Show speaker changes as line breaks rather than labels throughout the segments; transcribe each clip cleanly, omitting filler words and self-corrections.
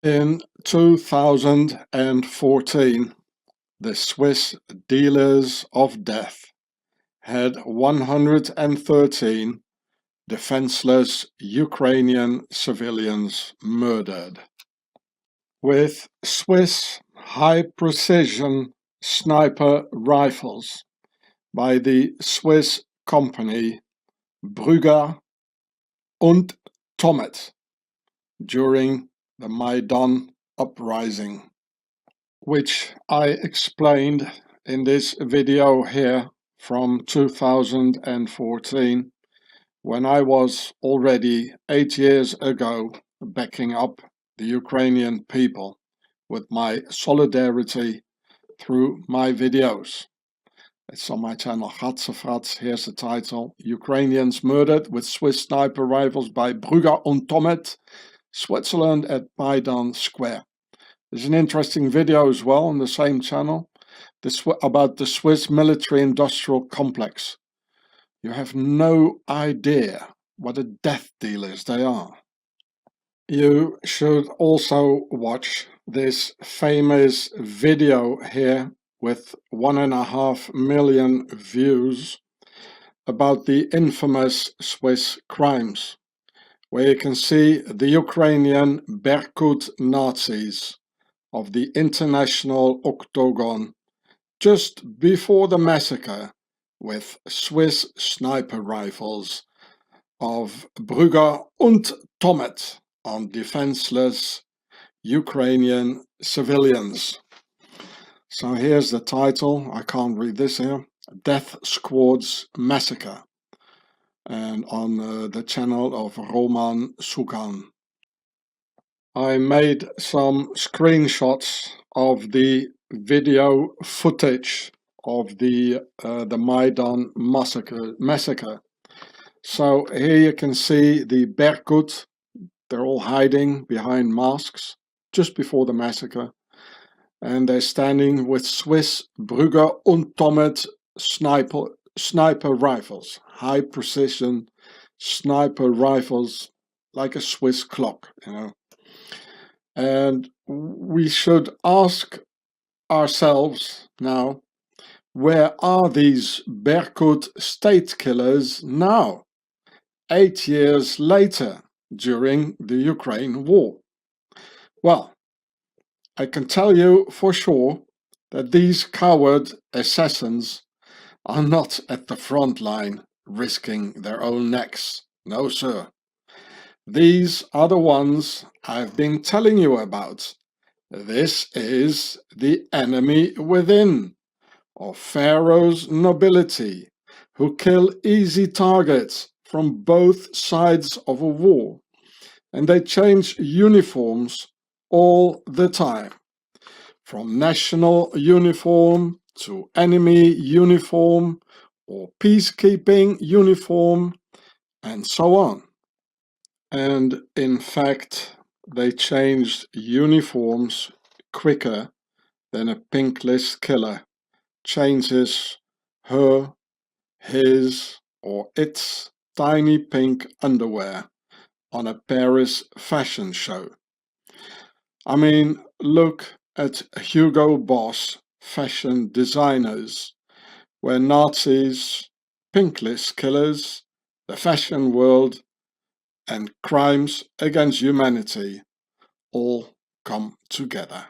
In 2014, the Swiss dealers of death had 113 defenseless Ukrainian civilians murdered. With Swiss high-precision sniper rifles by the Swiss company Brugger und Tomet during the Maidan uprising, which I explained in this video here from 2014, when I was already 8 years ago backing up the Ukrainian people with my solidarity through my videos. It's on my channel Gatsenfrat. Here's the title: Ukrainians murdered with Swiss sniper rifles by Brugger und Tomet, Switzerland at Maidan Square. There's an interesting video as well on the same channel about the Swiss military-industrial complex. You have no idea what a death dealers they are. You should also watch this famous video here with 1.5 million views about the infamous Swiss crimes, where you can see the Ukrainian Berkut Nazis of the International Octagon just before the massacre with Swiss sniper rifles of Brugger und Tomet on defenseless Ukrainian civilians. So here's the title. I can't read this here: Death Squad's Massacre, and on the channel of Roman Sukan. I made some screenshots of the video footage of the Maidan massacre. So here you can see the Berkut. They're all hiding behind masks just before the massacre, and they're standing with Swiss Brugger und Tomet sniper rifles, high precision sniper rifles, like a Swiss clock, you know. And we should ask ourselves now, where are these Berkut state killers now, 8 years later, during the Ukraine war? Well, I can tell you for sure that these coward assassins are not at the front line risking their own necks. No, sir. These are the ones I've been telling you about. This is the enemy within of Pharaoh's nobility, who kill easy targets from both sides of a war, and they change uniforms all the time, from national uniform to enemy uniform or peacekeeping uniform, and so on. And in fact, they changed uniforms quicker than a pink list killer changes her, his, or its tiny pink underwear on a Paris fashion show. I mean, look at Hugo Boss fashion designers, where Nazis, pink list killers, the fashion world, and crimes against humanity all come together.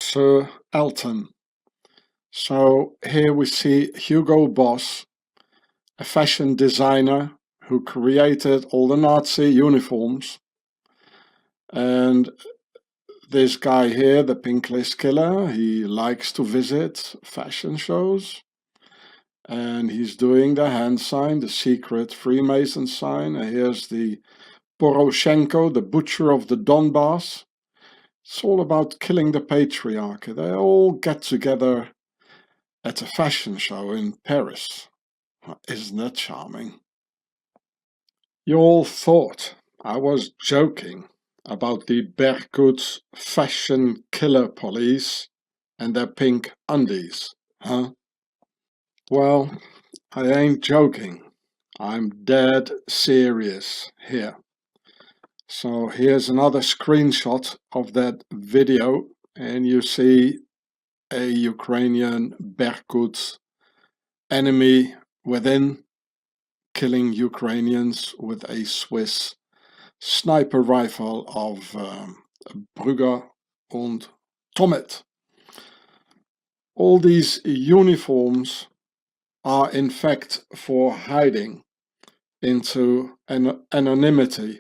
Sir Elton. So here we see Hugo Boss, a fashion designer who created all the Nazi uniforms, and this guy here, the pink list killer, he likes to visit fashion shows, and he's doing the hand sign, the secret Freemason sign. And here's the Poroshenko, the butcher of the Donbass. It's all about killing the patriarchy. They all get together at a fashion show in Paris. Isn't that charming? You all thought I was joking about the Berkut fashion killer police and their pink undies, huh? Well, I ain't joking. I'm dead serious here. So here's another screenshot of that video, and you see a Ukrainian Berkut enemy within killing Ukrainians with a Swiss sniper rifle of Brugger und Tommet. All these uniforms are in fact for hiding into anonymity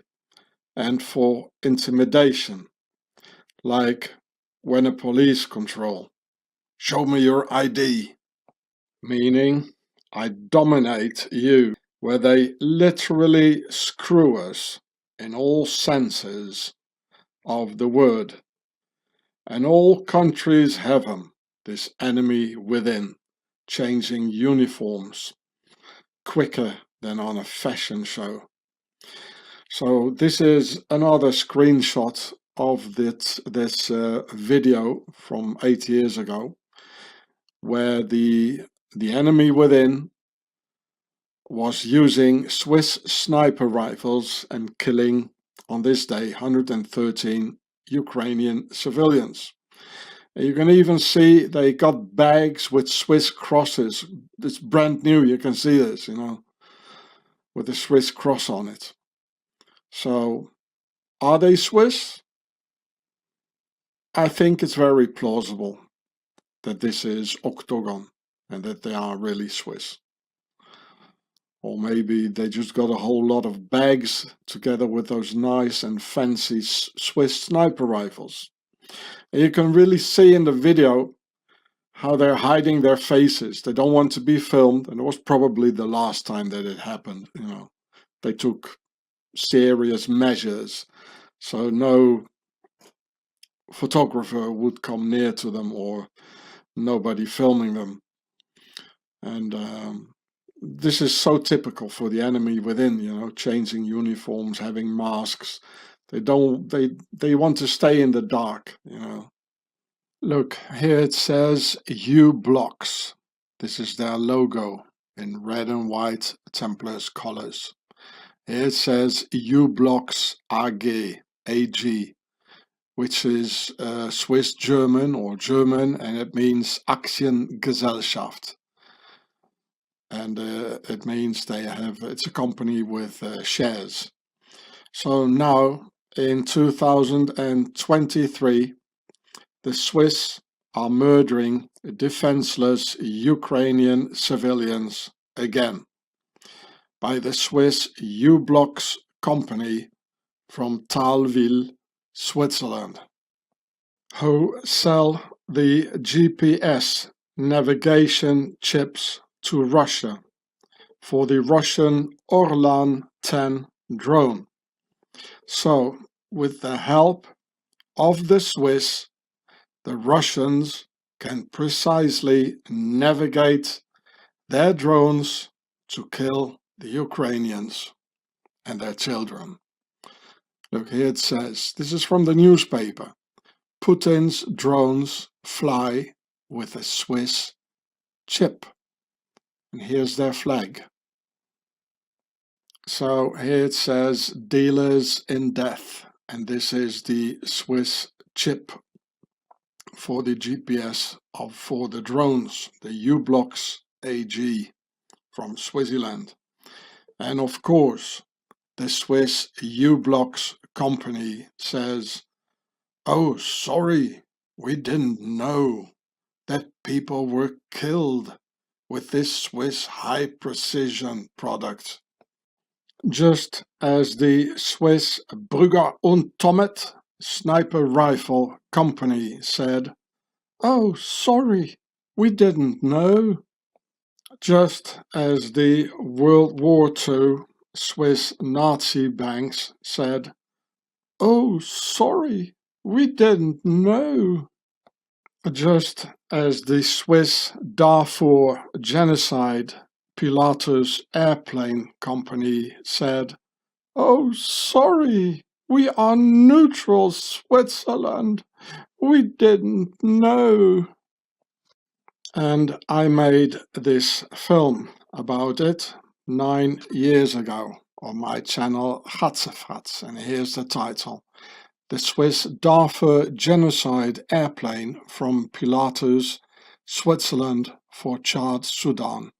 and for intimidation, like when a police control, show me your ID, meaning I dominate you, where they literally screw us in all senses of the word. And all countries have them, this enemy within, changing uniforms quicker than on a fashion show. So this is another screenshot of this video from 8 years ago, where the enemy within was using Swiss sniper rifles and killing on this day 113 Ukrainian civilians. And you can even see they got bags with Swiss crosses. It's brand new, you can see this, you know, with the Swiss cross on it. So, are they Swiss? I think it's very plausible that this is Octagon and that they are really Swiss. Or maybe they just got a whole lot of bags together with those nice and fancy Swiss sniper rifles. And you can really see in the video how they're hiding their faces. They don't want to be filmed, and it was probably the last time that it happened, you know. They took serious measures, so no photographer would come near to them or nobody filming them. And this is so typical for the enemy within, you know, changing uniforms, having masks. They want to stay in the dark, you know. Look, here it says U-Blocks. This is their logo in red and white Templars colors. Here it says U-Blocks AG, which is Swiss German or German, and it means Aktiengesellschaft. And it means it's a company with shares. So now in 2023, the Swiss are murdering defenseless Ukrainian civilians again by the Swiss U-Blocks company from Thalwil, Switzerland, who sell the GPS navigation chips to Russia for the Russian Orlan 10 drone. So, with the help of the Swiss, the Russians can precisely navigate their drones to kill the Ukrainians and their children. Look, here it says, this is from the newspaper, Putin's drones fly with a Swiss chip. And here's their flag. So here it says, dealers in death. And this is the Swiss chip for the GPS for the drones, the U-Blocks AG from Switzerland. And of course, the Swiss U-Blocks company says, oh, sorry, we didn't know that people were killed with this Swiss high-precision product. Just as the Swiss Brugger und Tommet sniper rifle company said, oh, sorry, we didn't know. Just as the World War II Swiss Nazi banks said, oh, sorry, we didn't know. Just as the Swiss Darfur genocide Pilatus airplane company said, oh, sorry, we are neutral Switzerland, we didn't know. And I made this film about it 9 years ago on my channel Ass-Ss-Nos, and here's the title. The Swiss Darfur genocide airplane from Pilatus, Switzerland for Chad, Sudan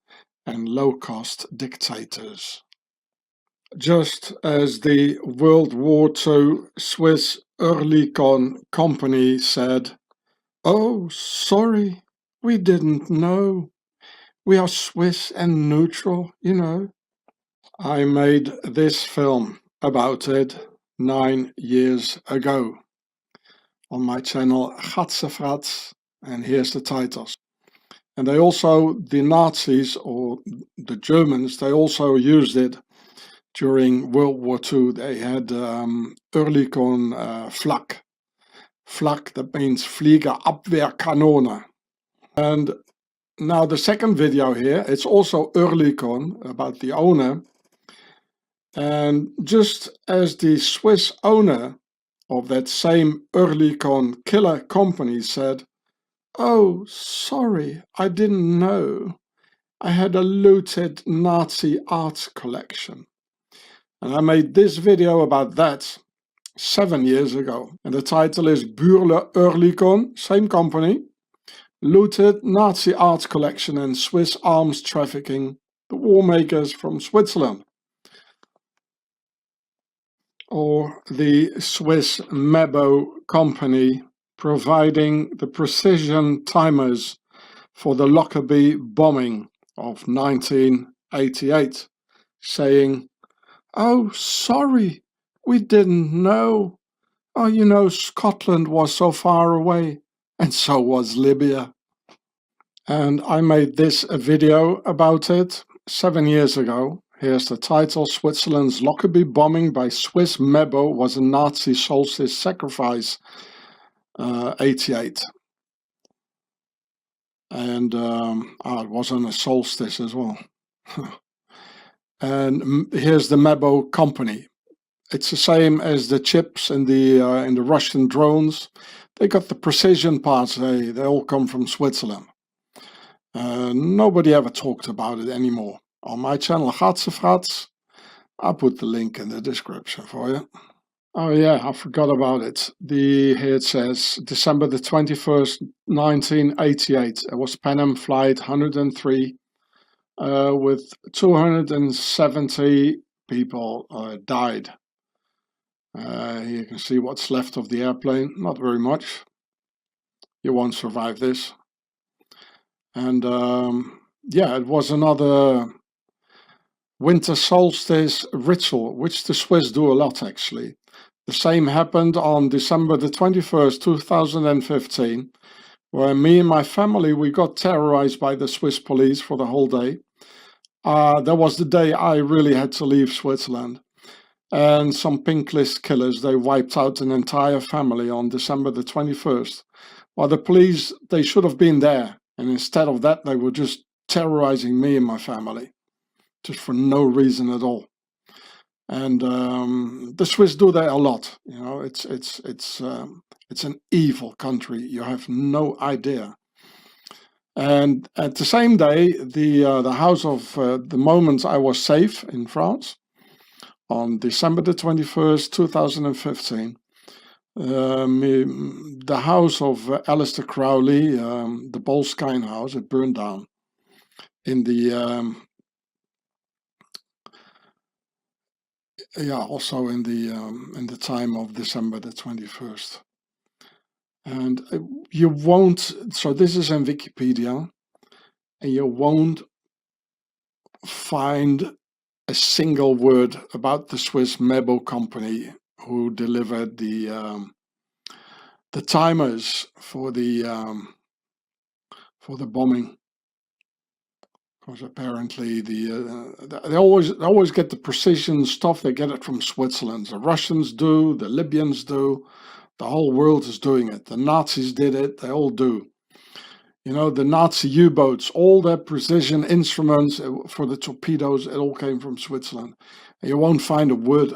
and low-cost dictators. Just as the World War II Swiss Oerlikon company said, "Oh, sorry, we didn't know. We are Swiss and neutral, you know." I made this film about it 9 years ago on my channel Ass-Ss-Nos, and here's the titles. And they also, the Nazis or the Germans, they also used it during World War II. They had Oerlikon Flak. Flak, that means Fliegerabwehrkanone. And now the second video here, it's also Oerlikon, about the owner. And just as the Swiss owner of that same Oerlikon killer company said, "Oh, sorry, I didn't know. I had a looted Nazi art collection." And I made this video about that 7 years ago. And the title is Giureh Oerlikon, same company, looted Nazi art collection and Swiss arms trafficking, the war makers from Switzerland. Or the Swiss Mebo company providing the precision timers for the Lockerbie bombing of 1988, saying, "Oh, sorry, we didn't know. Oh, you know, Scotland was so far away, and so was Libya." And I made this a video about it 7 years ago. Here's the title: Switzerland's Lockerbie bombing by Swiss Mebo was a Nazi solstice sacrifice, 88. And it was on a solstice as well. And here's the Mebo company. It's the same as the chips in the Russian drones. They got the precision parts. They all come from Switzerland. Nobody ever talked about it anymore. On my channel Ass-Ss-Nos, I'll put the link in the description for you. Oh yeah, I forgot about it. Here it says December the 21st, 1988. It was Pan Am Flight 103 with 270 people died. You can see what's left of the airplane. Not very much. You won't survive this. And yeah, it was another winter solstice ritual, which the Swiss do a lot actually. The same happened on December the 21st, 2015, where me and my family, we got terrorized by the Swiss police for the whole day. That was the day I really had to leave Switzerland. And some pink list killers, they wiped out an entire family on December the 21st. While the police, they should have been there. And instead of that, they were just terrorizing me and my family. Just for no reason at all. And the Swiss do that a lot. You know, it's an evil country. You have no idea. And at the same day, the house of the moment I was safe in France, on December the 21st, 2015, the house of Alistair Crowley, the Boleskine house, it burned down in the also in the time of December the 21st. And you won't, so this is in Wikipedia, and you won't find a single word about the Swiss Mebo company who delivered the timers for the bombing. Because apparently they always get the precision stuff. They get it from Switzerland. The Russians do, the Libyans do, the whole world is doing it. The Nazis did it. They all do. You know, the Nazi U-boats, all their precision instruments for the torpedoes, it all came from Switzerland. And you won't find a word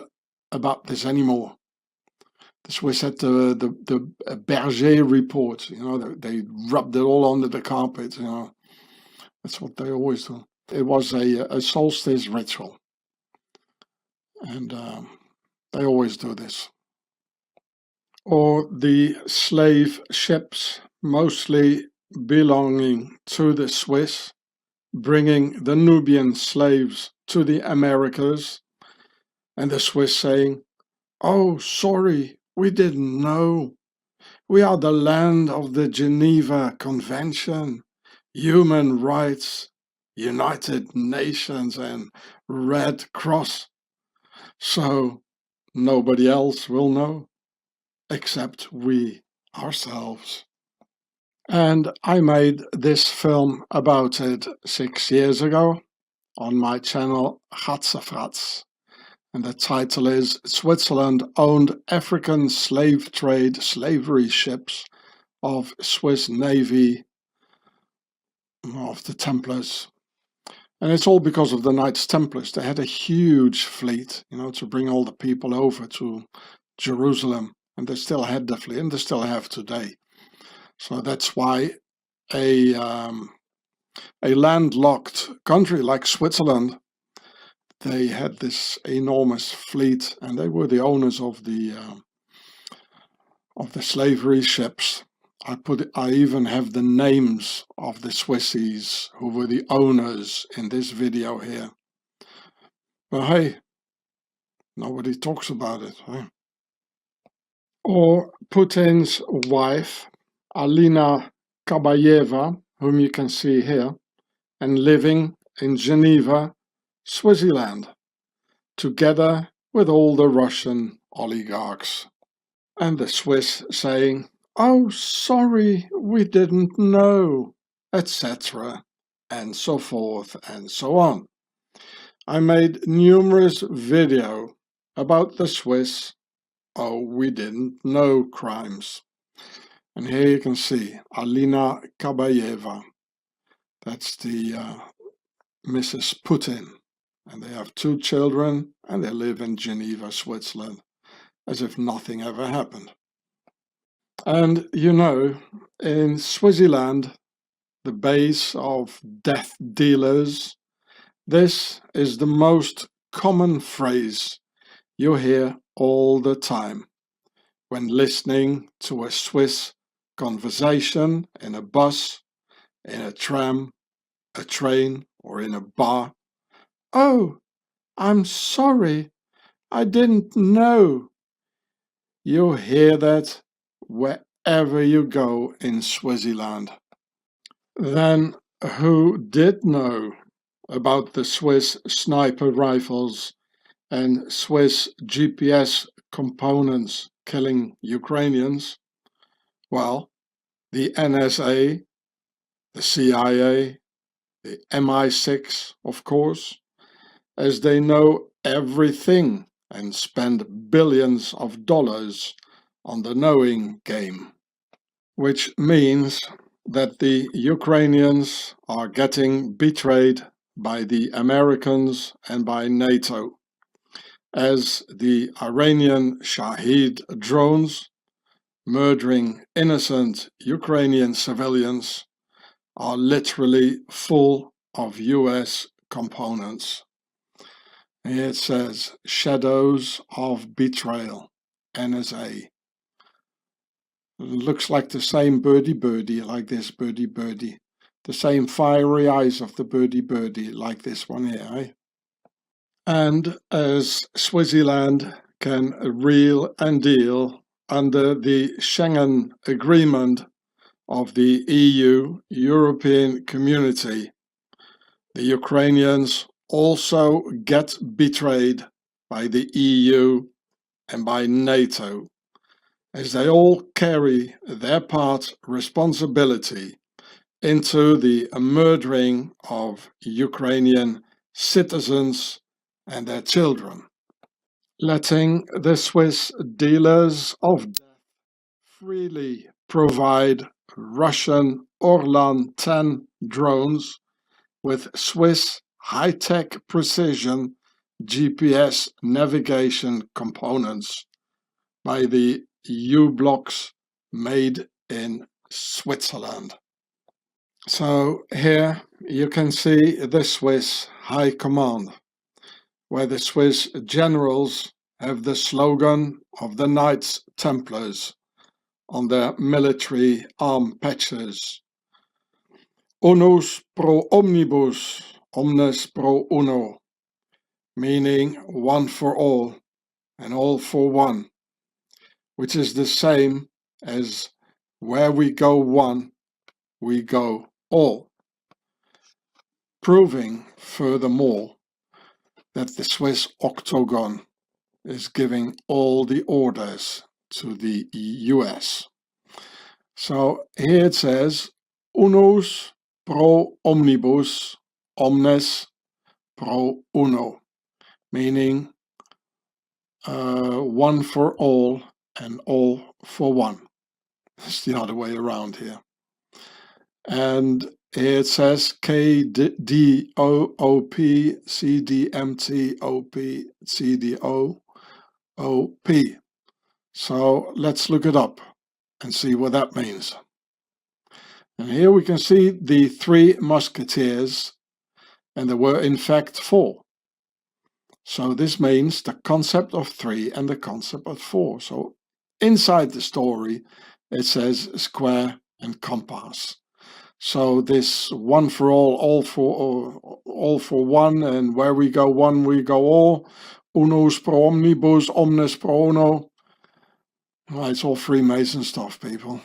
about this anymore. The Swiss had the Berger report. You know, they rubbed it all under the carpet. You know, that's what they always do. It was a solstice ritual. and they always do this. Or the slave ships, mostly belonging to the Swiss, bringing the Nubian slaves to the Americas, and the Swiss saying, "Oh, sorry, we didn't know. We are the land of the Geneva Convention, human rights, United Nations and Red Cross, so nobody else will know except we ourselves." And I made this film about it 6 years ago on my channel Gatse, and the title is Switzerland Owned African Slave Trade Slavery Ships of Swiss Navy of the Templars. And it's all because of the Knights Templars. They had a huge fleet, to bring all the people over to Jerusalem, and they still had the fleet, and they still have today. So that's why a landlocked country like Switzerland, they had this enormous fleet, and they were the owners of the slavery ships. I even have the names of the Swissies who were the owners in this video here. But hey, nobody talks about it, huh? Or Putin's wife, Alina Kabayeva, whom you can see here, and living in Geneva, Switzerland, together with all the Russian oligarchs. And the Swiss saying, "Oh, sorry, we didn't know," etc., and so forth and so on. I made numerous videos about the Swiss "oh, we didn't know" crimes. And here you can see Alina Kabayeva. That's the Mrs. Putin. And they have 2 children, and they live in Geneva, Switzerland, as if nothing ever happened. And in Swaziland, the base of death dealers, this is the most common phrase you hear all the time when listening to a Swiss conversation in a bus, in a tram, a train, or in a bar. "Oh, I'm sorry, I didn't know." You hear that wherever you go in Swaziland. Then who did know about the Swiss sniper rifles and Swiss GPS components killing Ukrainians? Well, the NSA, the CIA, the MI6, of course, as they know everything and spend billions of dollars on the knowing game. Which means that the Ukrainians are getting betrayed by the Americans and by NATO, as the Iranian Shahed drones murdering innocent Ukrainian civilians are literally full of US components. Here it says, "Shadows of Betrayal, NSA." Looks like the same birdie, like this birdie. The same fiery eyes of the birdie, like this one here, eh? And as Swaziland can reel and deal under the Schengen Agreement of the EU, European Community, the Ukrainians also get betrayed by the EU and by NATO, as they all carry their part responsibility into the murdering of Ukrainian citizens and their children, letting the Swiss dealers of death freely provide Russian Orlan 10 drones with Swiss high-tech precision GPS navigation components by the U-blocks made in Switzerland. So here you can see the Swiss High Command. where the Swiss generals have the slogan of the Knights Templars on their military arm patches. Unus pro omnibus, omnes pro uno, meaning one for all and all for one, which is the same as where we go one, we go all, proving furthermore that the Swiss octagon is giving all the orders to the US. So here it says, unus pro omnibus, omnes pro uno, meaning one for all and all for one. It's the other way around here. And here it says K-D-O-O-P, C-D-M-T-O-P, C-D-O-O-P. So let's look it up and see what that means. And here we can see the 3 musketeers, and there were in fact 4. So this means the concept of 3 and the concept of 4. So inside the story it says square and compass. So this one for all for one, and where we go one, we go all. Unus pro omnibus, omnes pro uno. Well, it's all Freemason stuff, people.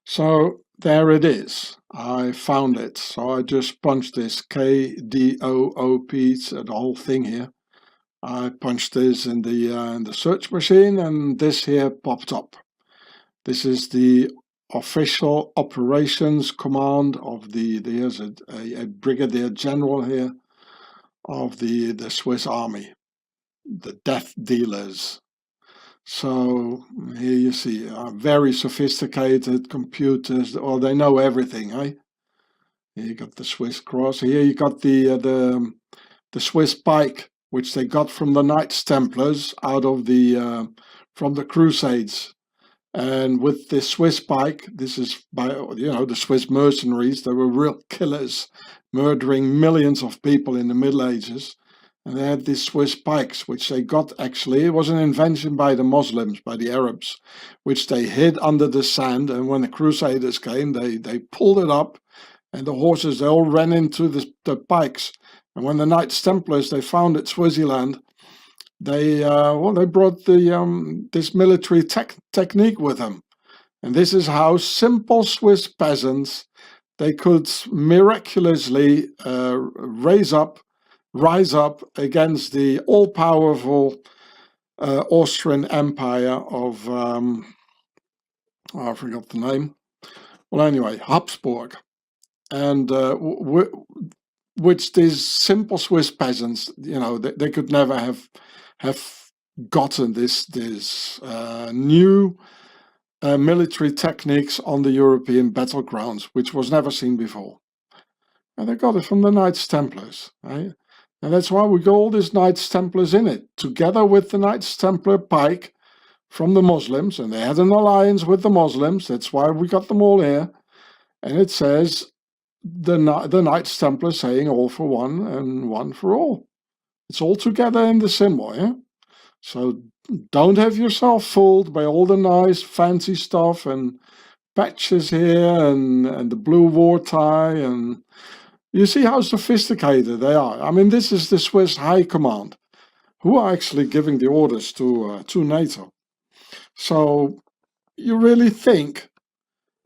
So there it is. I found it. So I just punched this K-D-O-O-P, the whole thing here. I punched this in the search machine, and this here popped up. This is the official operations command of there's a brigadier general here of the Swiss army, the death dealers. So here you see very sophisticated computers, or they know everything, eh? Here you got the Swiss cross. Here you got the Swiss pike, which they got from the Knights Templars out of from the Crusades. And with this Swiss pike, this is by, the Swiss mercenaries. They were real killers, murdering millions of people in the Middle Ages. And they had these Swiss pikes, which they got actually. It was an invention by the Muslims, by the Arabs, which they hid under the sand. And when the Crusaders came, they pulled it up, and the horses, they all ran into the pikes. And when the Knights Templars, they founded Swaziland, they brought this military technique with them. And this is how simple Swiss peasants, they could miraculously rise up against the all-powerful Austrian Empire of, I forgot the name. Well, anyway, Habsburg. And which these simple Swiss peasants, they could never have gotten this new military techniques on the European battlegrounds, which was never seen before. And they got it from the Knights Templars, right? And that's why we got all these Knights Templars in it, together with the Knights Templar pike from the Muslims, and they had an alliance with the Muslims. That's why we got them all here. And it says the Knights Templar saying all for one and one for all. It's all together in the symbol, yeah? So don't have yourself fooled by all the nice fancy stuff and patches here and the blue war tie, and you see how sophisticated they are. I mean, this is the Swiss High Command who are actually giving the orders to NATO. So you really think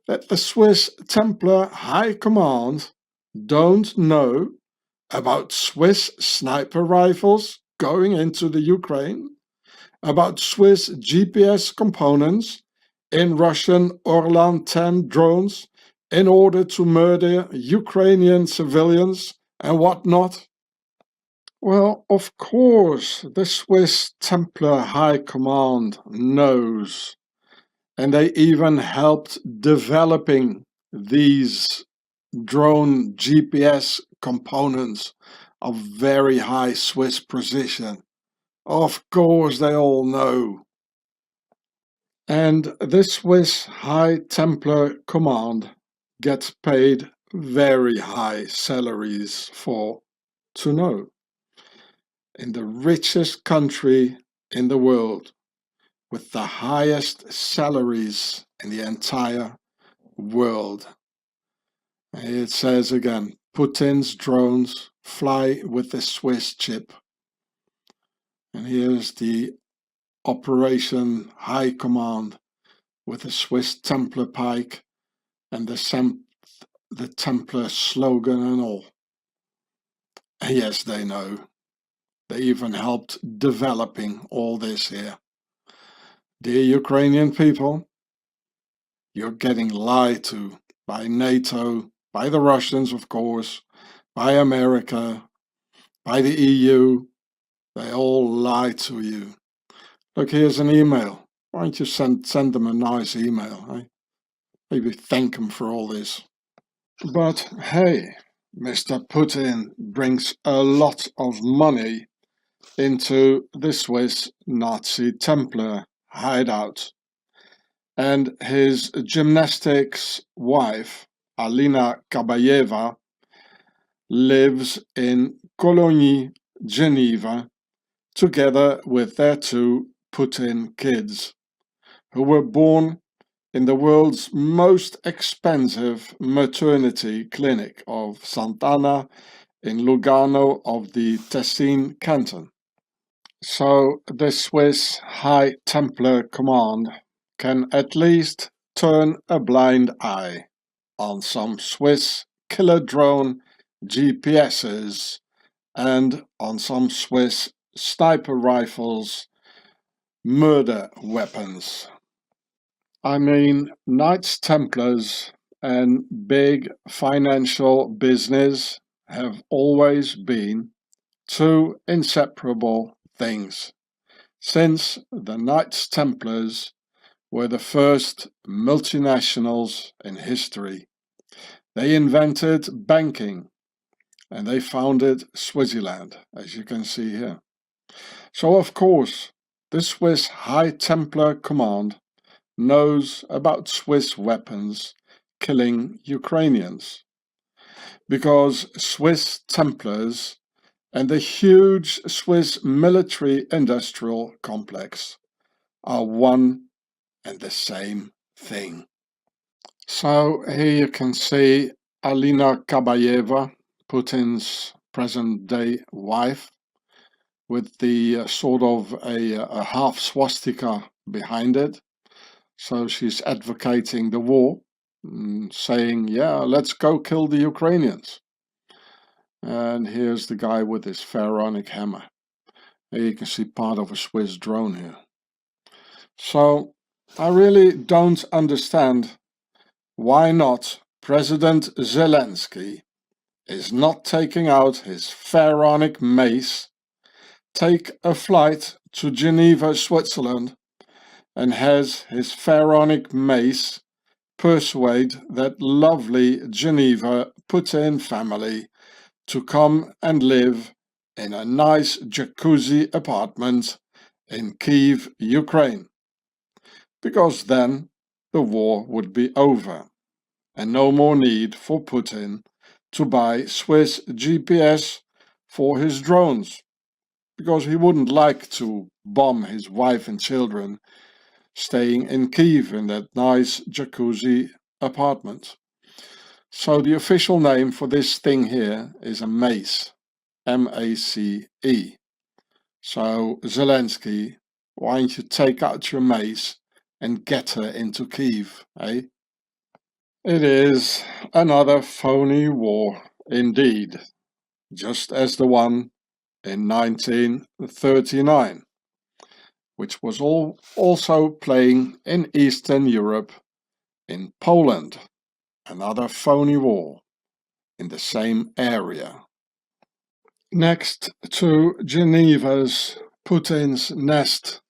that the Swiss Templar High Command don't know about Swiss sniper rifles going into the Ukraine, about Swiss GPS components in Russian Orlan 10 drones in order to murder Ukrainian civilians and whatnot? Well, of course, the Swiss Templar High Command knows, and they even helped developing these drone GPS components of very high Swiss precision. Of course they all know. And the Swiss High Templar Command gets paid very high salaries to know. in the richest country in the world, with the highest salaries in the entire world. It says again, Putin's drones fly with the Swiss chip. And here's the Operation High Command with the Swiss Templar pike and the Templar slogan and all. And yes, they know. They even helped developing all this here. Dear Ukrainian people, you're getting lied to by NATO, by the Russians, of course, by America, by the EU. They all lie to you. Look, here's an email. Why don't you send them a nice email, eh? Maybe thank them for all this. But hey, Mr. Putin brings a lot of money into the Swiss Nazi Templar hideout. And his gymnastics wife, Alina Kabayeva, lives in Cologny, Geneva, together with their two Putin kids, who were born in the world's most expensive maternity clinic of Sant'Anna in Lugano of the Tessin canton. So the Swiss High Templar Command can at least turn a blind eye on some Swiss killer drone GPSs and on some Swiss sniper rifles, murder weapons. I mean, Knights Templars and big financial business have always been two inseparable things, since the Knights Templars were the first multinationals in history. They invented banking and they founded Switzerland, as you can see here. So of course, the Swiss High Templar Command knows about Swiss weapons killing Ukrainians, because Swiss Templars and the huge Swiss military-industrial complex are one and the same thing. So here you can see Alina Kabayeva, Putin's present-day wife, with the sort of a half swastika behind it. So she's advocating the war, saying, yeah, let's go kill the Ukrainians. And here's the guy with his pharaonic hammer. Here you can see part of a Swiss drone here. So I really don't understand why not President Zelensky is not taking out his pharaonic mace, take a flight to Geneva, Switzerland, and has his pharaonic mace persuade that lovely Geneva Putin family to come and live in a nice jacuzzi apartment in Kyiv, Ukraine. Because then the war would be over and no more need for Putin to buy Swiss GPS for his drones, because he wouldn't like to bomb his wife and children staying in Kyiv in that nice jacuzzi apartment. So the official name for this thing here is a mace, M-A-C-E. So Zelensky, why don't you take out your mace and get her into Kyiv, eh? It is another phony war indeed, just as the one in 1939, which was also playing in Eastern Europe, in Poland, another phony war in the same area. Next to Geneva's Putin's nest,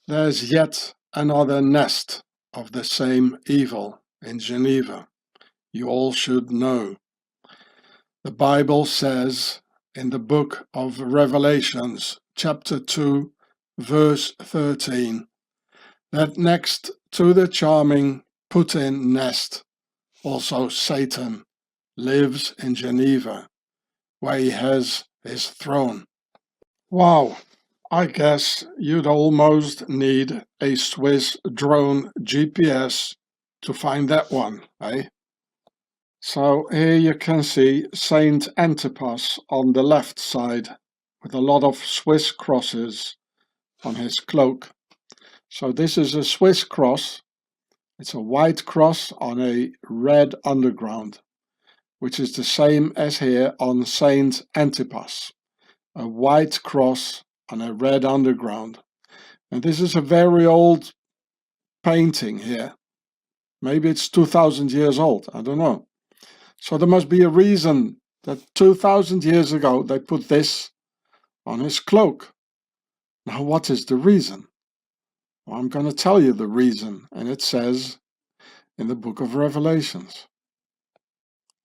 there's yet another nest of the same evil in Geneva. You all should know. The Bible says in the book of Revelations, chapter 2, verse 13, that next to the charming Putin nest, also Satan lives in Geneva, where he has his throne. Wow, I guess you'd almost need a Swiss drone GPS to find that one, eh? So here you can see Saint Antipas on the left side with a lot of Swiss crosses on his cloak. So this is a Swiss cross. It's a white cross on a red underground, which is the same as here on Saint Antipas. A white cross on a red underground. And this is a very old painting here. Maybe it's 2000 years old, I don't know. So there must be a reason that 2000 years ago they put this on his cloak. Now what is the reason? Well, I'm going to tell you the reason, and it says in the book of Revelations.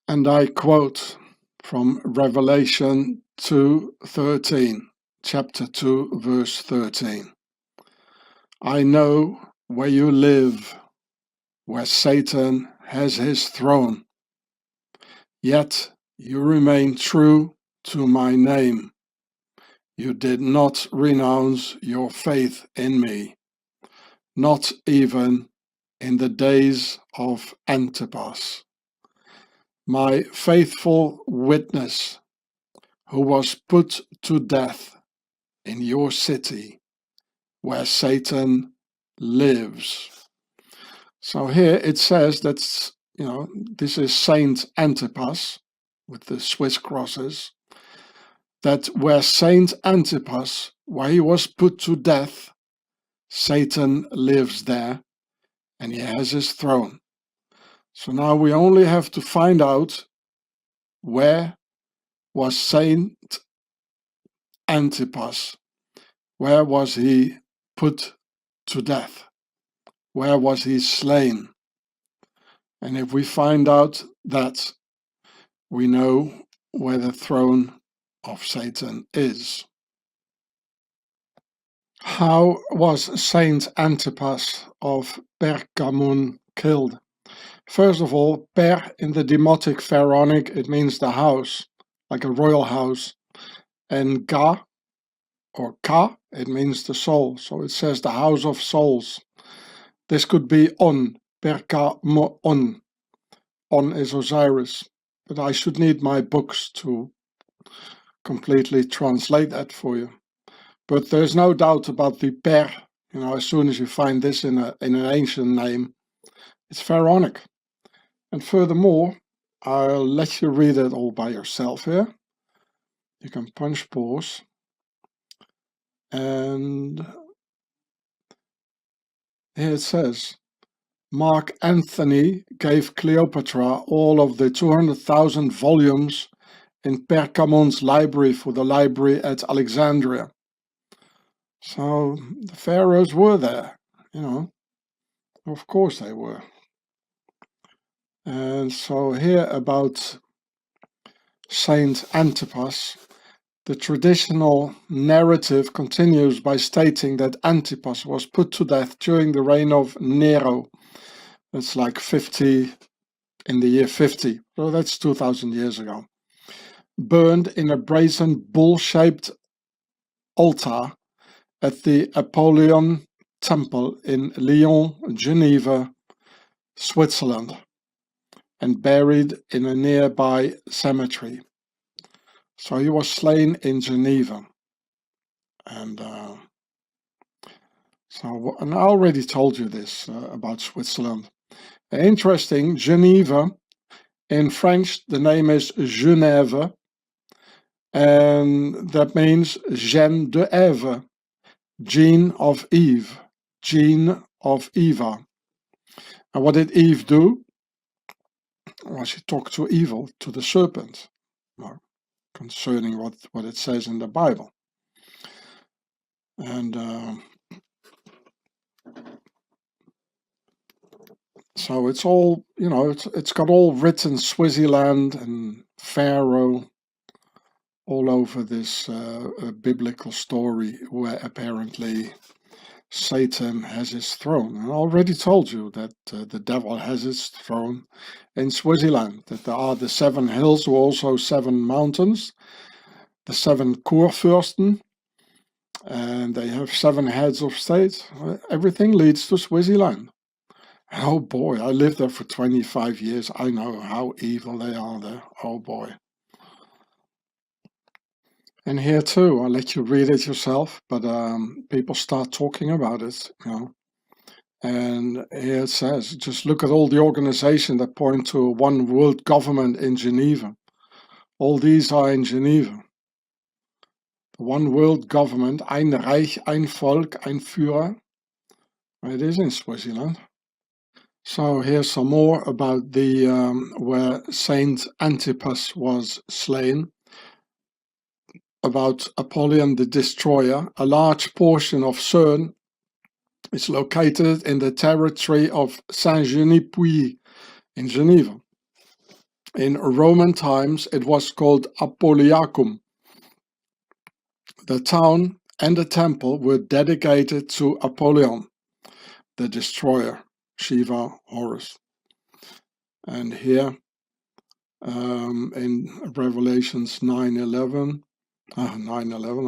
And I quote from Revelation 2:13, chapter 2, verse 13. I know where you live, where Satan has his throne. Yet you remain true to my name. You did not renounce your faith in me, not even in the days of Antipas, my faithful witness, who was put to death in your city, where Satan lives. So here it says that, this is Saint Antipas with the Swiss crosses, that where Saint Antipas, where he was put to death, Satan lives there and he has his throne. So now we only have to find out where was Saint Antipas, where was he put to death, where was he slain. And if we find out that, we know where the throne of Satan is. How was Saint Antipas of Pergamon killed? First of all, per in the demotic Pharaonic, it means the house, like a royal house. And ga, or ka, it means the soul. So it says the house of souls. This could be on, Pergamon. On is Osiris. But I should need my books to completely translate that for you. But there's no doubt about the per. As soon as you find this in an ancient name, it's Pharaonic. And furthermore, I'll let you read it all by yourself here. You can punch pause. And here it says, Mark Antony gave Cleopatra all of the 200,000 volumes in Pergamon's library for the library at Alexandria. So the pharaohs were there, of course they were. And so here about Saint Antipas, the traditional narrative continues by stating that Antipas was put to death during the reign of Nero. That's like 50, in the year 50, so that's 2000 years ago. Burned in a brazen bull-shaped altar at the Apollyon Temple in Lyon, Geneva, Switzerland, and buried in a nearby cemetery. So he was slain in Geneva. And I already told you this about Switzerland. Interesting, Geneva, in French the name is Genève, and that means Gene de Eve, gene of Eve, gene of Eva. And what did Eve do? Well, she talked to evil, to the serpent, concerning what it says in the Bible. And so it's all, it's got all written Swaziland and Pharaoh all over this biblical story where apparently Satan has his throne. And I already told you that the devil has his throne in Swaziland, that there are the 7 hills or also 7 mountains, the 7 Kurfürsten, and they have 7 heads of state. Everything leads to Swaziland. Oh boy, I lived there for 25 years. I know how evil they are there. Oh boy. And here too, I'll let you read it yourself, but people start talking about it, you know. And here it says, just look at all the organizations that point to a one world government in Geneva. All these are in Geneva. The one world government, ein Reich, ein Volk, ein Führer. It is in Swaziland. So here's some more about the where Saint Antipas was slain. About Apollyon the Destroyer. A large portion of CERN is located in the territory of Saint-Genis-Puy in Geneva. In Roman times it was called Apolliacum. The town and the temple were dedicated to Apollyon, the destroyer, Shiva, Horus. And here in Revelations 9:11,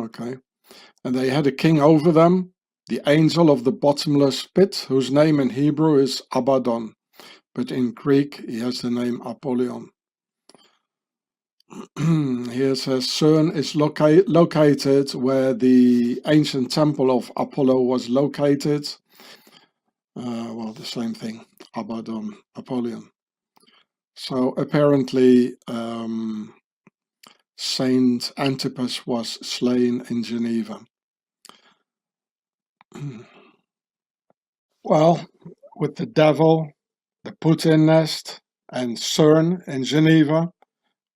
okay. And they had a king over them, the angel of the bottomless pit, whose name in Hebrew is Abaddon, but in Greek he has the name Apollyon. Here it says CERN is located where the ancient temple of Apollo was located. Well, the same thing, Abaddon, Apollyon. So apparently Saint Antipas was slain in Geneva. Well, with the devil, the Putin nest, and CERN in Geneva,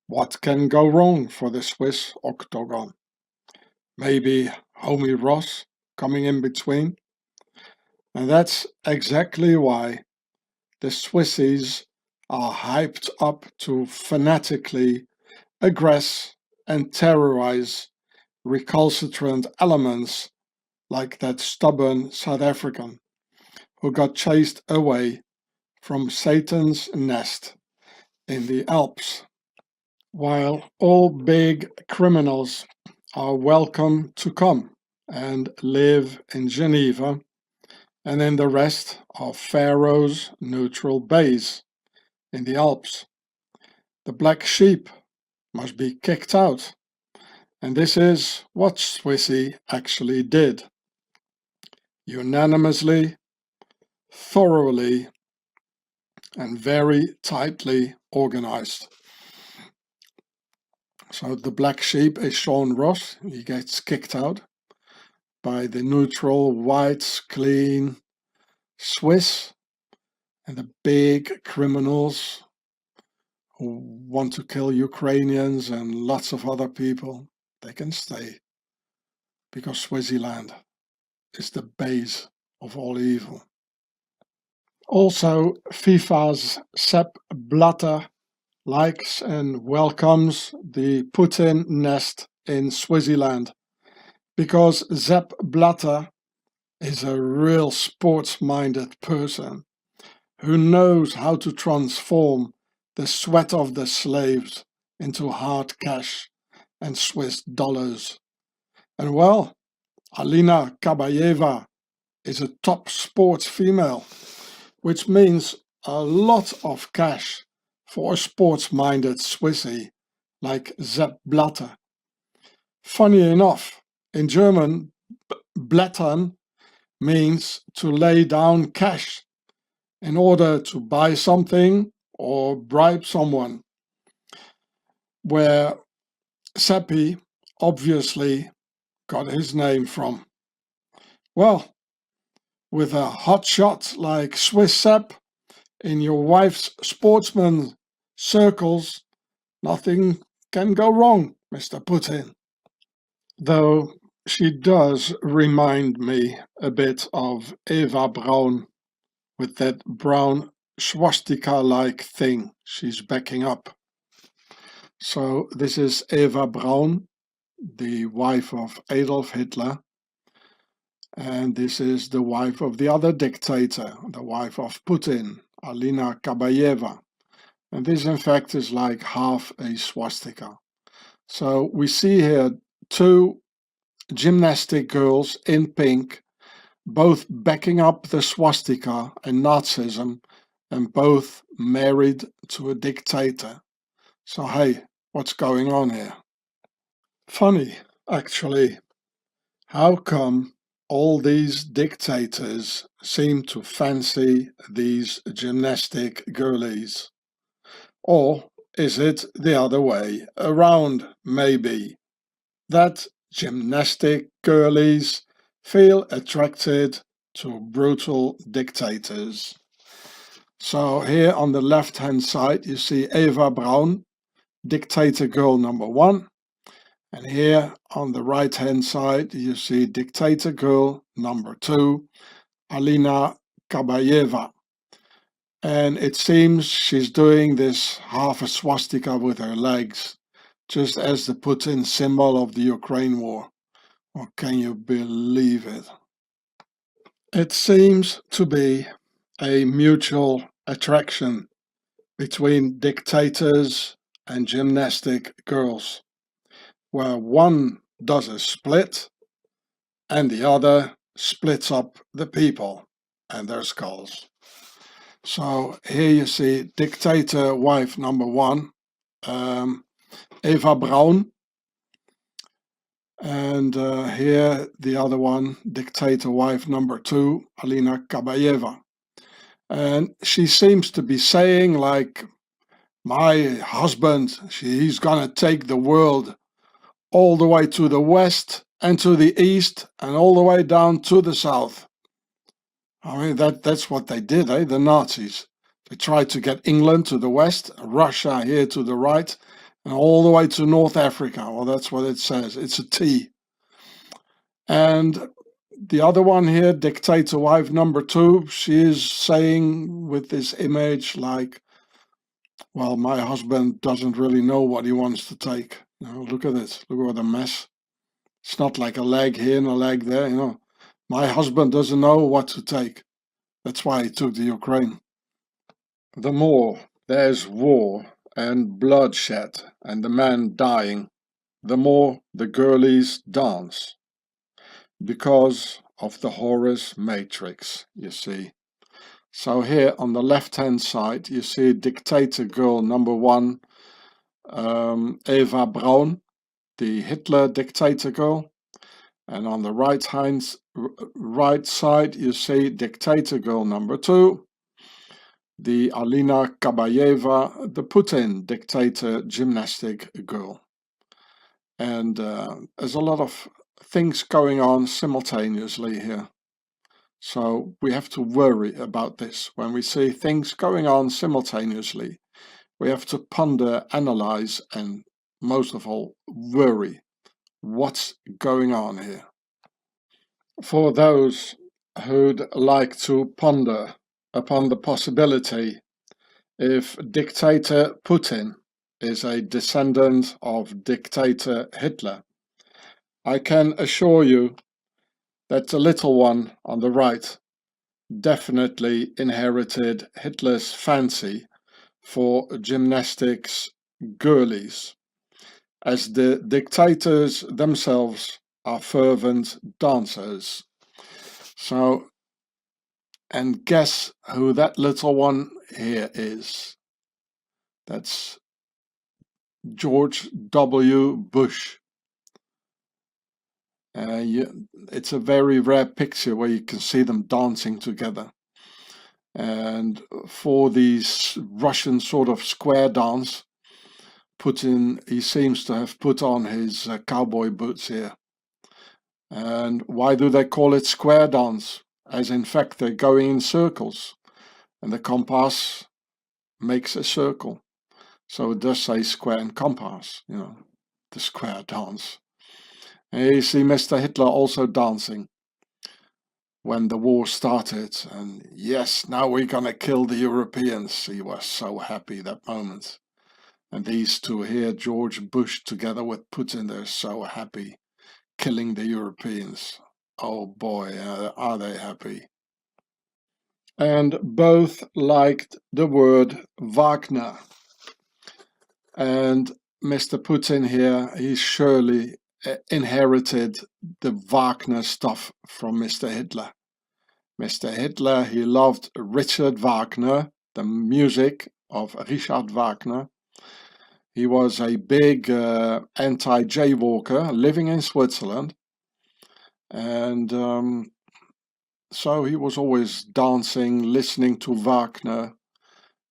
what can go wrong for the Swiss octagon? Maybe homie Hross coming in between? And that's exactly why the Swissies are hyped up to fanatically aggress and terrorize recalcitrant elements like that stubborn South African who got chased away from Satan's nest in the Alps. While all big criminals are welcome to come and live in Geneva, and in the rest of Faroe's neutral base in the Alps, the black sheep must be kicked out. And this is what Swissy actually did. Unanimously, thoroughly, and very tightly organized. So the black sheep is Sean Ross. He gets kicked out by the neutral, white, clean Swiss, and the big criminals who want to kill Ukrainians and lots of other people, they can stay, because Swaziland is the base of all evil. Also, FIFA's Sepp Blatter likes and welcomes the Putin nest in Swaziland, because Sepp Blatter is a real sports-minded person who knows how to transform the sweat of the slaves into hard cash and Swiss dollars. And well, Alina Kabayeva is a top sports female, which means a lot of cash for a sports-minded Swissy like Sepp Blatter. Funny enough, in German, Blättern means to lay down cash in order to buy something or bribe someone, where Seppi obviously got his name from. Well, with a hot shot like Swiss Sepp in your wife's sportsman circles, nothing can go wrong, Mr. Putin. Though she does remind me a bit of Eva Braun, with that brown swastika-like thing she's backing up. So this is Eva Braun, the wife of Adolf Hitler, and this is the wife of the other dictator, the wife of Putin, Alina Kabayeva. And this in fact is like half a swastika. So we see here two gymnastic girls in pink, both backing up the swastika and Nazism, and both married to a dictator. So hey, what's going on here? Funny, actually. How come all these dictators seem to fancy these gymnastic girlies? Or is it the other way around, maybe? That gymnastic girlies feel attracted to brutal dictators. So here on the left hand side you see Eva Braun, dictator girl number 1. And here on the right hand side you see dictator girl number 2, Alina Kabayeva. And it seems she's doing this half a swastika with her legs, just as the Putin symbol of the Ukraine war. Or can you believe it? It seems to be a mutual attraction between dictators and gymnastic girls, where one does a split and the other splits up the people and their skulls. So here you see dictator wife number 1, Eva Braun, and here the other one, dictator wife number 2, Alina Kabayeva. And she seems to be saying like, my husband, he's gonna take the world all the way to the west and to the east and all the way down to the south. I mean, that's what they did, the Nazis. They tried to get England to the west, Russia here to the right, and all the way to North Africa. Well, that's what it says. It's a T. And the other one here, dictator wife number 2, she is saying with this image like, well, my husband doesn't really know what he wants to take. You know, look at it. Look at the mess. It's not like a leg here and a leg there, you know. My husband doesn't know what to take. That's why he took the Ukraine. The more there's war and bloodshed and the man dying, the more the girlies dance. Because of the Hross matrix, you see. So here on the left hand side you see dictator girl number 1, Eva Braun, the Hitler dictator girl. And on the right side you see dictator girl number 2, the Alina Kabayeva, the Putin dictator gymnastic girl. And there's a lot of things going on simultaneously here. So we have to worry about this. When we see things going on simultaneously, we have to ponder, analyze, and most of all, worry. What's going on here? For those who'd like to ponder upon the possibility if dictator Putin is a descendant of dictator Hitler, I can assure you that the little one on the right definitely inherited Hitler's fancy for gymnastics girlies, as the dictators themselves are fervent dancers. So, and guess who that little one here is? That's George W. Bush. It's a very rare picture where you can see them dancing together. And for these Russian sort of square dance, Putin, he seems to have put on his cowboy boots here. And why do they call it square dance? As in fact they're going in circles, and the compass makes a circle. So it does say square and compass, you know, the square dance. And you see Mr. Hitler also dancing when the war started, and yes, now we're gonna kill the Europeans. He was so happy that moment. And these two here, George Bush together with Putin, they're so happy killing the Europeans. Oh boy, are they happy. And both liked the word Wagner. And Mr. Putin here, he's surely inherited the Wagner stuff from Mr. Hitler. Mr. Hitler, he loved Richard Wagner, the music of Richard Wagner. He was a big anti-jaywalker living in Switzerland, and so he was always dancing, listening to Wagner,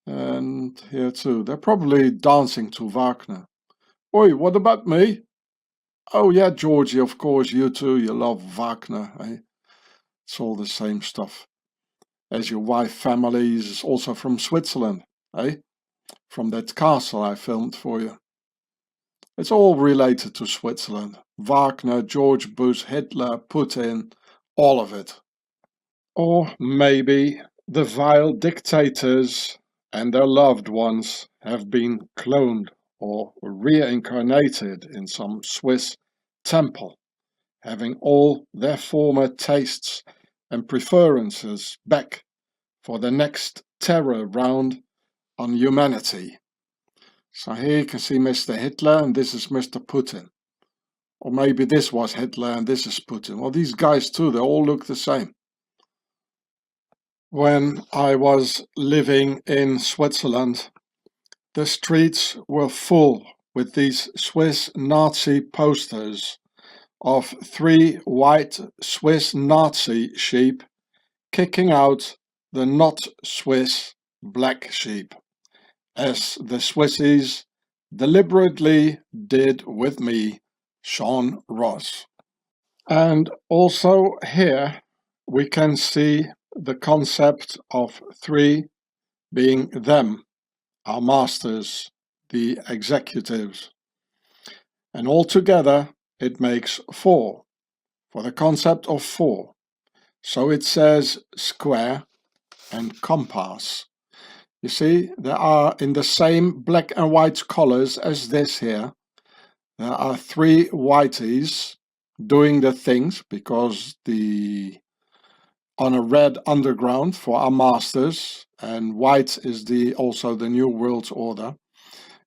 and here too. They're probably dancing to Wagner. Oi, what about me? Oh yeah, Georgie, of course, you too, you love Wagner, eh? It's all the same stuff. As your wife family is also from Switzerland, eh? From that castle I filmed for you. It's all related to Switzerland. Wagner, George Bush, Hitler, Putin, all of it. Or maybe the vile dictators and their loved ones have been cloned or reincarnated in some Swiss temple, having all their former tastes and preferences back for the next terror round on humanity. So here you can see Mr. Hitler and this is Mr. Putin. Or maybe this was Hitler and this is Putin. Well, these guys too, they all look the same. When I was living in Switzerland, the streets were full with these Swiss Nazi posters of 3 white Swiss Nazi sheep kicking out the not Swiss black sheep, as the Swissies deliberately did with me, Sean Hross. And also here we can see the concept of 3 being them, our masters, the executives. And altogether it makes 4, for the concept of 4. So it says square and compass. You see, there are in the same black and white colors as this here. There are 3 whiteys doing the things because on a red underground for our masters, and white is also the New World Order.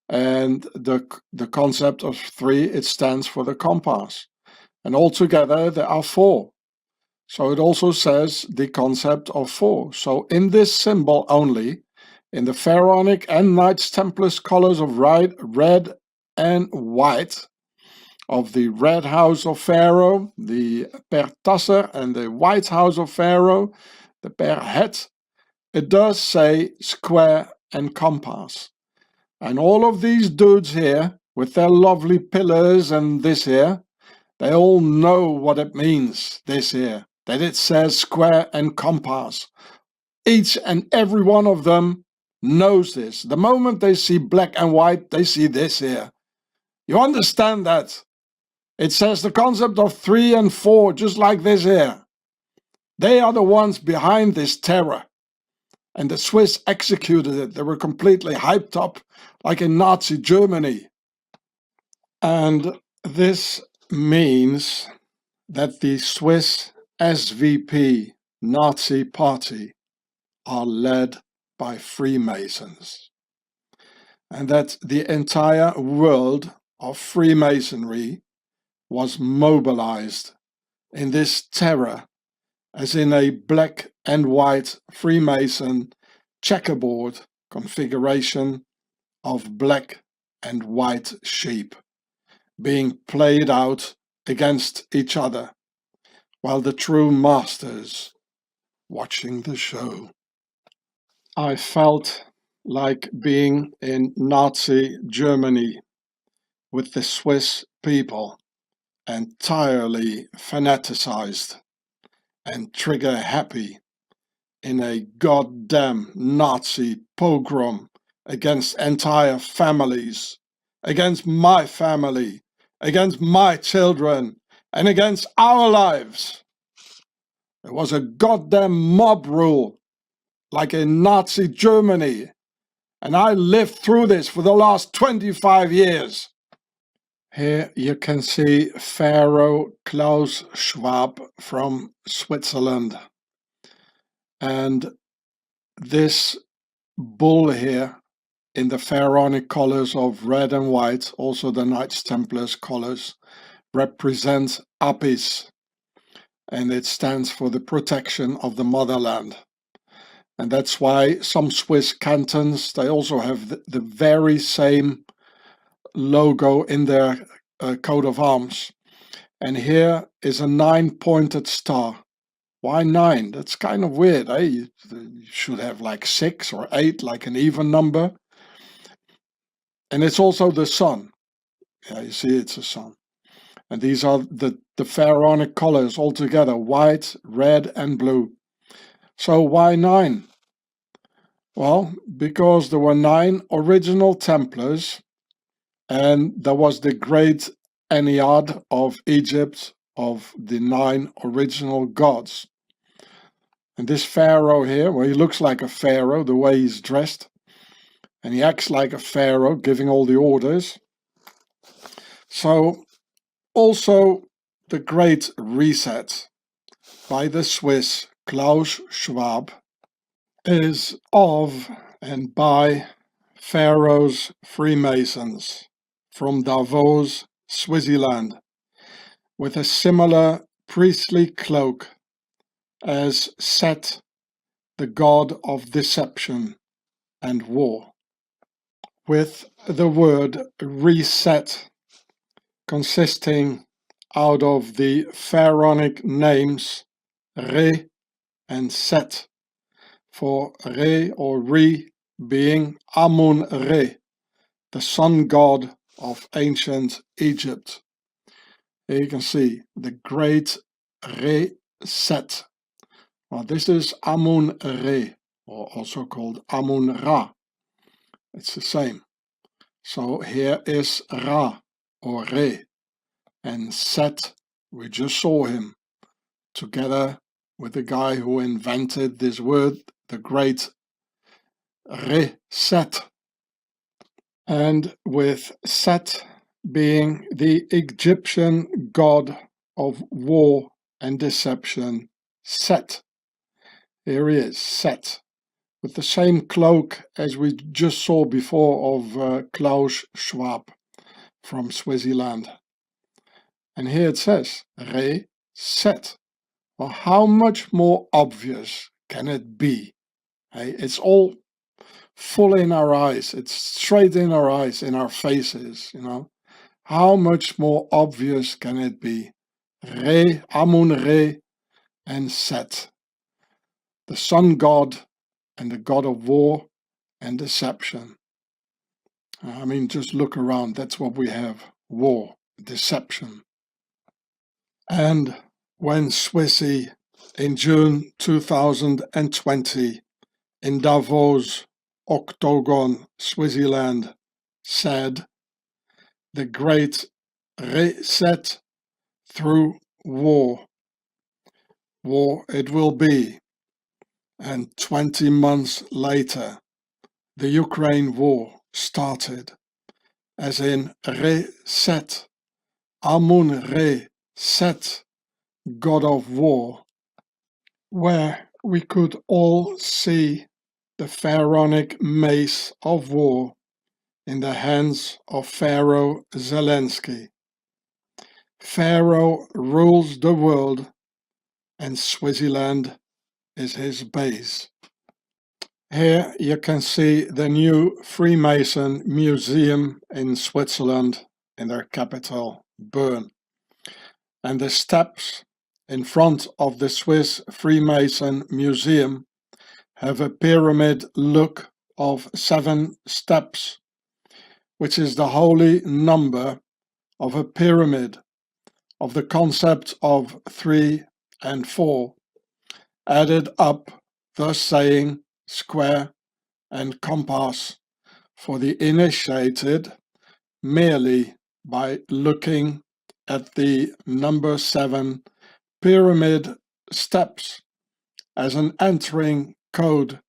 And the concept of 3, it stands for the compass. And altogether there are 4. So it also says the concept of 4. So in this symbol only, in the Pharaonic and Knights Templars colors of red and white, of the red house of Pharaoh, the Per Tasser, and the white house of Pharaoh, the Per Het, it does say square and compass. And all of these dudes here, with their lovely pillars and this here, they all know what it means, this here, that it says square and compass. Each and every one of them knows this. The moment they see black and white, they see this here. You understand that? It says the concept of 3 and 4, just like this here. They are the ones behind this terror. And the Swiss executed it. They were completely hyped up, like in Nazi Germany. And this means that the Swiss SVP Nazi Party are led by Freemasons. And that the entire world of Freemasonry was mobilized in this terror, as in a black and white Freemason checkerboard configuration of black and white sheep being played out against each other, while the true masters watching the show. I felt like being in Nazi Germany with the Swiss people, entirely fanaticized and trigger happy in a goddamn Nazi pogrom against entire families, against my family, against my children, and against our lives. It was a goddamn mob rule, like in Nazi Germany, and I lived through this for the last 25 years. Here you can see Pharaoh Klaus Schwab from Switzerland. And this bull here in the pharaonic colors of red and white, also the Knights Templars colors, represents Apis, and it stands for the protection of the motherland. And that's why some Swiss cantons, they also have the very same logo in their coat of arms. And here is a 9-pointed star. Why 9? That's kind of weird, eh? You should have like 6 or 8, like an even number. And it's also the sun. Yeah, you see it's a sun. And these are the pharaonic colors all together, white, red and blue. So why 9? Well, because there were 9 original Templars, and there was the great Ennead of Egypt of the 9 original gods. And this pharaoh here, well, he looks like a pharaoh the way he's dressed, and he acts like a pharaoh, giving all the orders. So also the Great Reset by the Swiss Klaus Schwab is of and by Pharaoh's Freemasons from Davos, Switzerland, with a similar priestly cloak as Set, the god of deception and war, with the word reset consisting out of the pharaonic names Re and Set, for Re or Re being Amun-Re, the sun god of ancient Egypt. Here you can see the great Reset. Well, this is Amun-Re, or also called Amun-Ra. It's the same. So here is Ra or Re, and Set, we just saw him together with the guy who invented this word, the great Reset. And with Set being the Egyptian god of war and deception, Set. Here he is, Set, with the same cloak as we just saw before of Klaus Schwab from Switzerland. And here it says, Reset. Well, how much more obvious can it be? Hey, it's all full in our eyes. It's straight in our eyes, in our faces, you know. How much more obvious can it be? Re, Amun-Re, and Set, the sun god and the god of war and deception. I mean, just look around. That's what we have. War, deception. And when Swissy in June 2020 in Davos, Octagon, Switzerland, said, "The great reset through war. War it will be." And 20 months later, the Ukraine war started, as in reset, Amun-Re, Set, god of war, where we could all see the pharaonic mace of war in the hands of Pharaoh Zelensky. Pharaoh rules the world, and Switzerland is his base. Here you can see the new Freemason Museum in Switzerland, in their capital, Bern. And the steps in front of the Swiss Freemason Museum have a pyramid look of 7 steps, which is the holy number of a pyramid, of the concept of 3 and 4, added up, thus saying square and compass for the initiated merely by looking at the number 7 pyramid steps as an entering code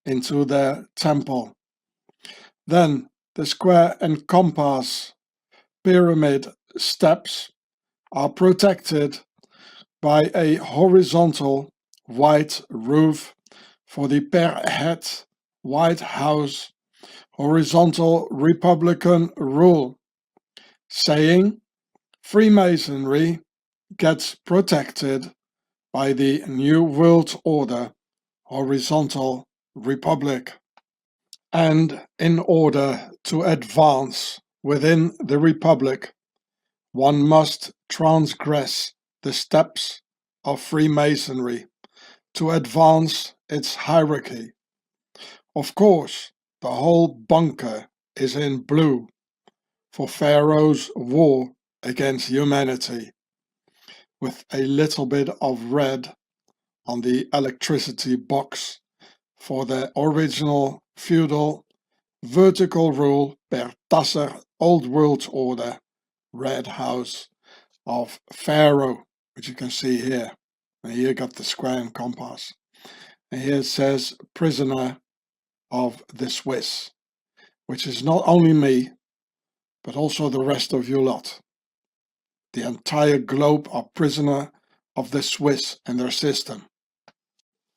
into their temple. Then the square and compass pyramid steps are protected by a horizontal white roof for the per head White House horizontal Republican rule, saying Freemasonry gets protected by the New World Order horizontal republic. And in order to advance within the republic, one must transgress the steps of Freemasonry to advance its hierarchy. Of course, the whole bunker is in blue for Pharaoh's war against humanity, with a little bit of red on the electricity box for the original feudal vertical rule per Tasser Old World Order red house of Pharaoh, which you can see here. And here got the square and compass. And here it says prisoner of the Swiss, which is not only me, but also the rest of you lot. The entire globe are prisoner of the Swiss and their system.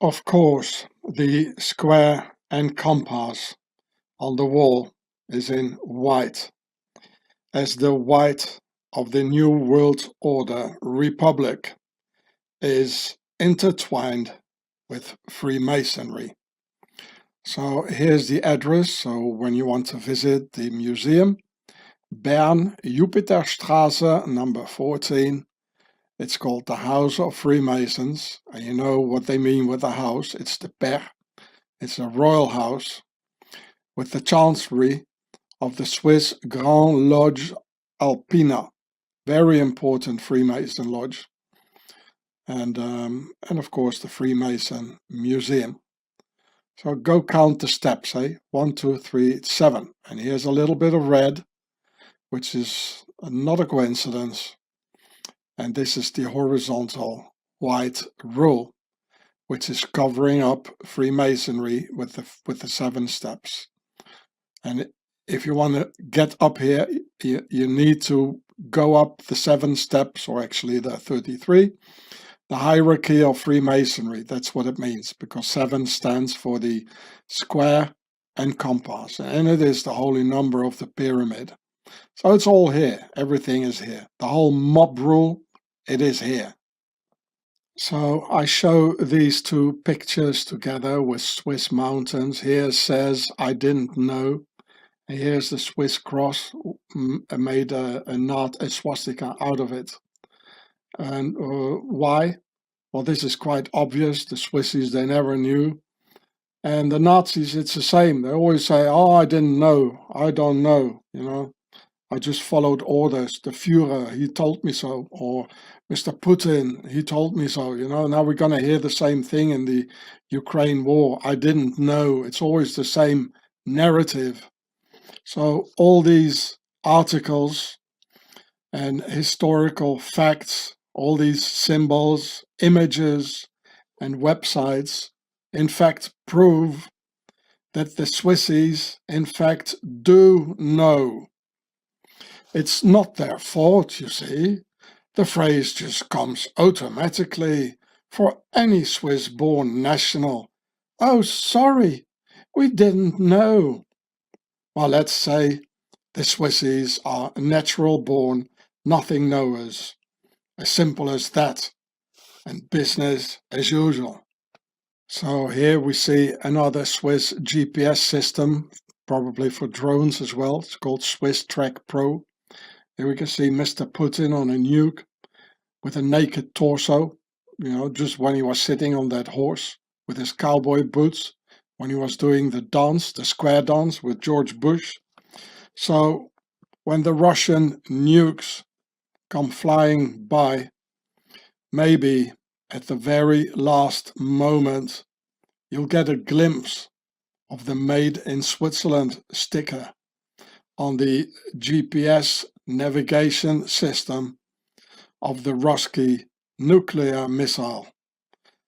Of course, the square and compass on the wall is in white, as the white of the New World Order Republic is intertwined with Freemasonry. So here's the address, so when you want to visit the museum, Bern, Jupiterstraße, number 14. It's called the House of Freemasons, and you know what they mean with the house. It's the Per. It's a royal house with the chancellery of the Swiss Grand Lodge Alpina, very important Freemason lodge, and of course the Freemason Museum. So go count the steps, 1, 2, 3, 7, and here's a little bit of red, which is not a coincidence. And this is the horizontal white rule, which is covering up Freemasonry with the 7 steps. And if you want to get up here, you need to go up the 7 steps, or actually the 33. The hierarchy of Freemasonry, that's what it means, because 7 stands for the square and compass, and it is the holy number of the pyramid. So it's all here, everything is here. The whole mob rule, it is here. So I show these 2 pictures together with Swiss mountains. Here says, I didn't know. And here's the Swiss cross, made a swastika out of it. And why? Well, this is quite obvious. The Swissies, they never knew. And the Nazis, it's the same. They always say, oh, I didn't know. I don't know, you know. I just followed orders. The Führer, he told me so. Or Mr. Putin, he told me so, you know. Now we're going to hear the same thing in the Ukraine war. I didn't know. It's always the same narrative. So all these articles and historical facts, all these symbols, images, and websites, in fact, prove that the Swissies, in fact, do know. It's not their fault, you see. The phrase just comes automatically for any Swiss-born national. Oh, sorry, we didn't know. Well, let's say the Swissies are natural-born, nothing-knowers. As simple as that, and business as usual. So here we see another Swiss GPS system, probably for drones as well. It's called Swiss Track Pro. Here we can see Mr. Putin on a nuke with a naked torso, you know, just when he was sitting on that horse with his cowboy boots, when he was doing the dance, the square dance with George Bush. So when the Russian nukes come flying by, maybe at the very last moment, you'll get a glimpse of the Made in Switzerland sticker on the GPS navigation system of the Hross nuclear missile.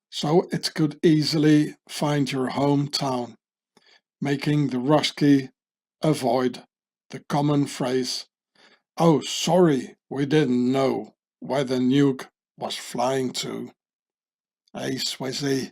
So it could easily find your hometown, making the Hross avoid the common phrase, oh sorry, we didn't know where the nuke was flying to. Hey Swissy,